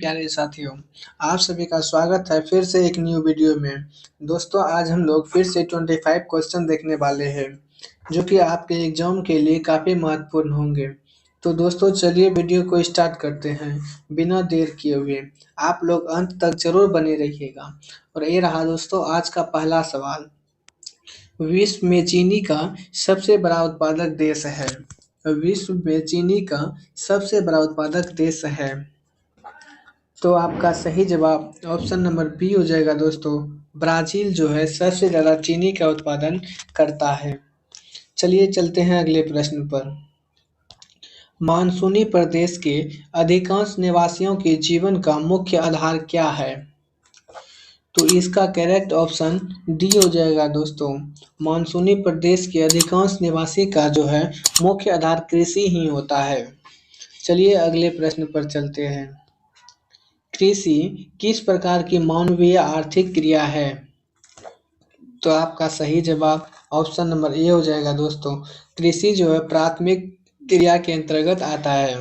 प्यारे साथियों, आप सभी का स्वागत है फिर से एक न्यू वीडियो में। दोस्तों आज हम लोग फिर से 25 क्वेश्चन देखने वाले हैं, जो कि आपके एग्जाम के लिए काफ़ी महत्वपूर्ण होंगे। तो दोस्तों चलिए वीडियो को स्टार्ट करते हैं बिना देर किए हुए। आप लोग अंत तक जरूर बने रहिएगा। और ये रहा दोस्तों आज का पहला सवाल। विश्व में चीनी का सबसे बड़ा उत्पादक देश है। विश्व में चीनी का सबसे बड़ा उत्पादक देश है। तो आपका सही जवाब ऑप्शन नंबर बी हो जाएगा दोस्तों। ब्राज़ील जो है सबसे ज़्यादा चीनी का उत्पादन करता है। चलिए चलते हैं अगले प्रश्न पर। मानसूनी प्रदेश के अधिकांश निवासियों के जीवन का मुख्य आधार क्या है? तो इसका करेक्ट ऑप्शन डी हो जाएगा दोस्तों। मानसूनी प्रदेश के अधिकांश निवासी का जो है मुख्य आधार कृषि ही होता है। चलिए अगले प्रश्न पर चलते हैं। कृषि किस प्रकार की मानवीय आर्थिक क्रिया है? तो आपका सही जवाब ऑप्शन नंबर ए हो जाएगा दोस्तों। कृषि जो है प्राथमिक क्रिया के अंतर्गत आता है।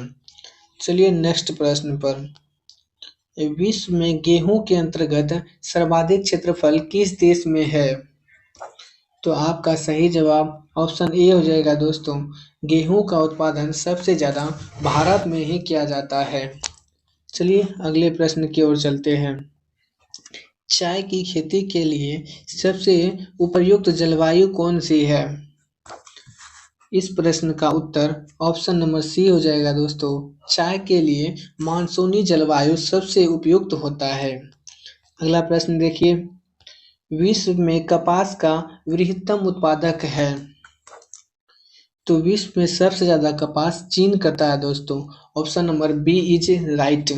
चलिए नेक्स्ट प्रश्न पर। विश्व में गेहूं के अंतर्गत सर्वाधिक क्षेत्रफल किस देश में है? तो आपका सही जवाब ऑप्शन ए हो जाएगा दोस्तों। गेहूं का उत्पादन सबसे ज़्यादा भारत में ही किया जाता है। चलिए अगले प्रश्न की ओर चलते हैं। चाय की खेती के लिए सबसे उपयुक्त जलवायु कौन सी है? इस प्रश्न का उत्तर ऑप्शन नंबर सी हो जाएगा दोस्तों। चाय के लिए मानसूनी जलवायु सबसे उपयुक्त होता है। अगला प्रश्न देखिए। विश्व में कपास का वृहत्तम उत्पादक है। तो विश्व में सबसे ज्यादा कपास चीन करता है दोस्तों। Option number B is right.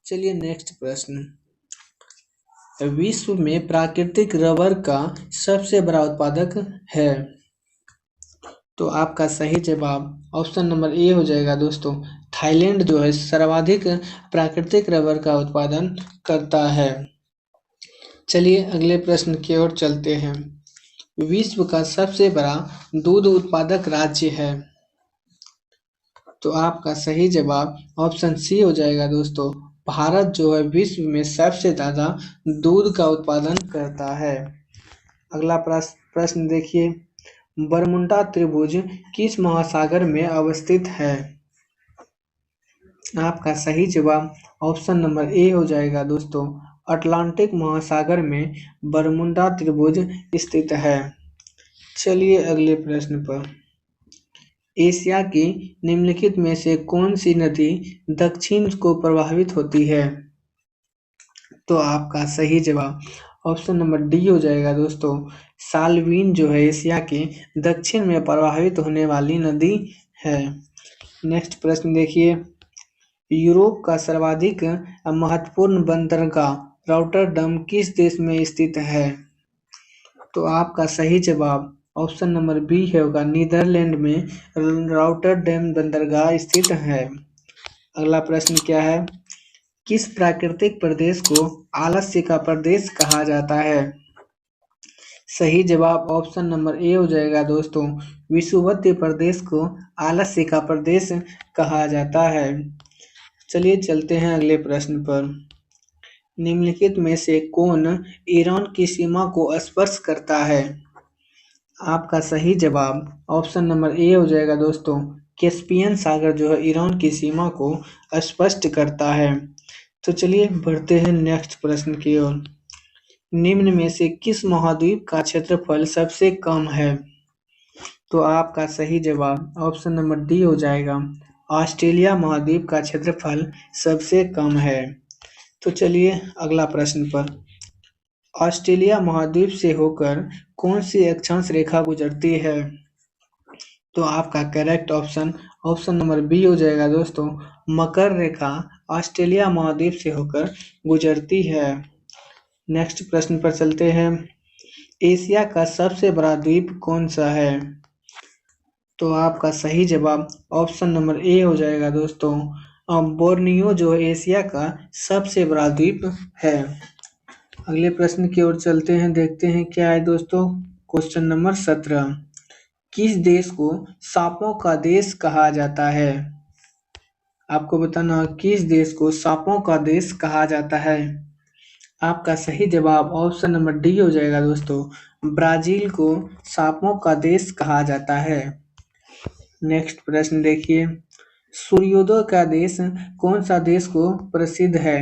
चलिए नेक्स्ट प्रश्न। विश्व में प्राकृतिक रबर का सबसे बड़ा उत्पादक है। तो आपका सही जवाब ऑप्शन नंबर ए हो जाएगा दोस्तों। थाईलैंड जो है सर्वाधिक प्राकृतिक रबर का उत्पादन करता है। चलिए अगले प्रश्न की ओर चलते हैं। विश्व का सबसे बड़ा दूध उत्पादक राज्य है। तो आपका सही जवाब ऑप्शन सी हो जाएगा दोस्तों। भारत जो है विश्व में सबसे ज़्यादा दूध का उत्पादन करता है। अगला प्रश्न देखिए। बरमुंडा त्रिभुज किस महासागर में अवस्थित है? आपका सही जवाब ऑप्शन नंबर ए हो जाएगा दोस्तों। अटलांटिक महासागर में बरमुंडा त्रिभुज स्थित है। चलिए अगले प्रश्न पर। एशिया की निम्नलिखित में से कौन सी नदी दक्षिण को प्रभावित होती है? तो आपका सही जवाब ऑप्शन नंबर डी हो जाएगा दोस्तों। साल्वीन जो है एशिया के दक्षिण में प्रवाहित होने वाली नदी है। नेक्स्ट प्रश्न देखिए। यूरोप का सर्वाधिक महत्वपूर्ण बंदरगाह रॉटरडम किस देश में स्थित है? तो आपका सही जवाब ऑप्शन नंबर बी होगा। नीदरलैंड में रॉटरडैम बंदरगाह स्थित है। अगला प्रश्न क्या है? किस प्राकृतिक प्रदेश को आलस्य का प्रदेश कहा जाता है? सही जवाब ऑप्शन नंबर ए हो जाएगा दोस्तों। विषुवतीय प्रदेश को आलस्य का प्रदेश कहा जाता है। चलिए चलते हैं अगले प्रश्न पर। निम्नलिखित में से कौन ईरान की सीमा को स्पर्श करता है? आपका सही जवाब ऑप्शन नंबर ए हो जाएगा दोस्तों। कैस्पियन सागर जो है ईरान की सीमा को स्पष्ट करता है। तो चलिए बढ़ते हैं नेक्स्ट प्रश्न की ओर। निम्न में से किस महाद्वीप का क्षेत्रफल सबसे कम है? तो आपका सही जवाब ऑप्शन नंबर डी हो जाएगा। ऑस्ट्रेलिया महाद्वीप का क्षेत्रफल सबसे कम है। तो चलिए अगला प्रश्न पर। ऑस्ट्रेलिया महाद्वीप से होकर कौन सी अक्षांश रेखा गुजरती है? तो आपका correct option option number B हो जाएगा दोस्तों। मकर रेखा ऑस्ट्रेलिया महाद्वीप से होकर गुजरती है। नेक्स्ट प्रश्न पर चलते हैं। एशिया का सबसे बड़ा द्वीप कौन सा है? तो आपका सही जवाब ऑप्शन नंबर ए हो जाएगा दोस्तों। बोर्नियो जो एशिया का सबसे बड़ा द्वीप है। अगले प्रश्न की ओर चलते हैं, देखते हैं क्या है दोस्तों। Question number 17। किस देश को सांपों का देश कहा जाता है? आपको बताना किस देश को सांपों का देश कहा जाता है। आपका सही जवाब ऑप्शन नंबर डी हो जाएगा दोस्तों। ब्राजील को सांपों का देश कहा जाता है। नेक्स्ट प्रश्न देखिए, सूर्योदय का देश कौन सा देश को प्रसिद्ध है।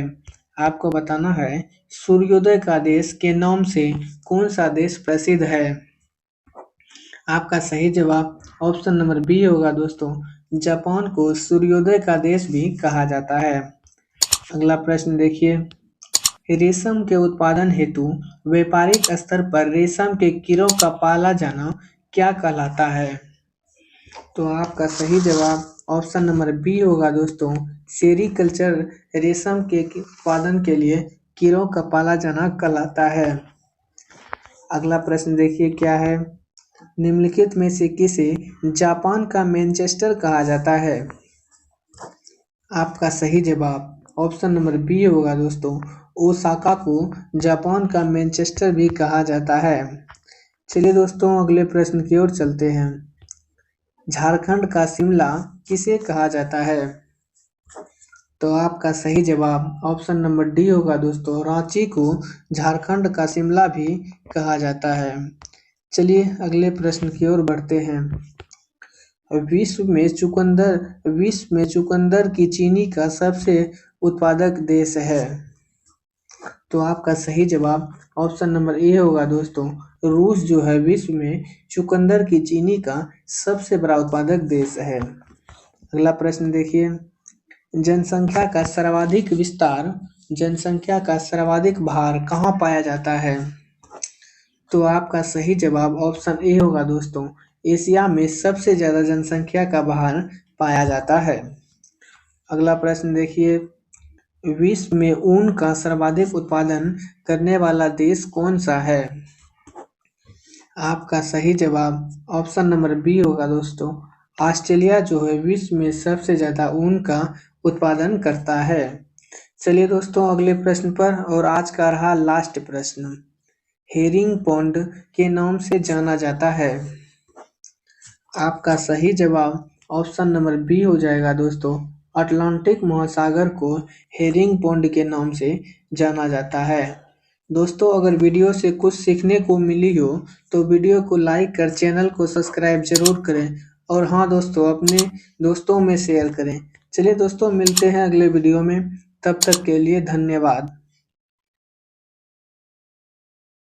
आपको बताना है सूर्योदय का देश के नाम से कौन सा देश प्रसिद्ध है। आपका सही जवाब ऑप्शन नंबर बी होगा दोस्तों। जापान को सूर्योदय का देश भी कहा जाता है। अगला प्रश्न देखिए, रेशम के उत्पादन हेतु व्यापारिक स्तर पर रेशम के कीड़ों का पाला जाना क्या कहलाता है। तो आपका सही जवाब ऑप्शन नंबर बी होगा दोस्तों। सेरीकल्चर रेशम के उत्पादन के लिए कीड़ों का पाला जाना कहलाता है। अगला प्रश्न देखिए क्या है, निम्नलिखित में से किसे जापान का मैनचेस्टर कहा जाता है। आपका सही जवाब ऑप्शन नंबर बी होगा दोस्तों। ओसाका को जापान का मैनचेस्टर भी कहा जाता है। चलिए दोस्तों अगले प्रश्न की ओर चलते हैं। झारखंड का शिमला किसे कहा जाता है। तो आपका सही जवाब ऑप्शन नंबर डी होगा दोस्तों। रांची को झारखंड का शिमला भी कहा जाता है। चलिए अगले प्रश्न की ओर बढ़ते हैं। विश्व में चुकंदर की चीनी का सबसे उत्पादक देश है। तो आपका सही जवाब ऑप्शन नंबर ए होगा दोस्तों। रूस जो है विश्व में चुकंदर की चीनी का सबसे बड़ा उत्पादक देश है। अगला प्रश्न देखिए, जनसंख्या का सर्वाधिक भार कहाँ पाया जाता है। तो आपका सही जवाब ऑप्शन ए होगा दोस्तों। एशिया में सबसे ज्यादा जनसंख्या का भार पाया जाता है। अगला प्रश्न देखिए, विश्व में ऊन का सर्वाधिक उत्पादन करने वाला देश कौन सा है। आपका सही जवाब ऑप्शन नंबर बी होगा दोस्तों। ऑस्ट्रेलिया जो है विश्व में सबसे ज्यादा ऊन का उत्पादन करता है। चलिए दोस्तों अगले प्रश्न पर, और आज का रहा लास्ट प्रश्न। हेरिंग पॉन्ड के नाम से जाना जाता है। आपका सही जवाब ऑप्शन नंबर बी हो जाएगा दोस्तों। अटलांटिक महासागर को हेरिंग पॉन्ड के नाम से जाना जाता है। दोस्तों अगर वीडियो से कुछ सीखने को मिली हो तो वीडियो को लाइक कर चैनल को सब्सक्राइब जरूर करें, और हाँ दोस्तों अपने दोस्तों में शेयर करें। चलिए दोस्तों मिलते हैं अगले वीडियो में, तब तक के लिए धन्यवाद।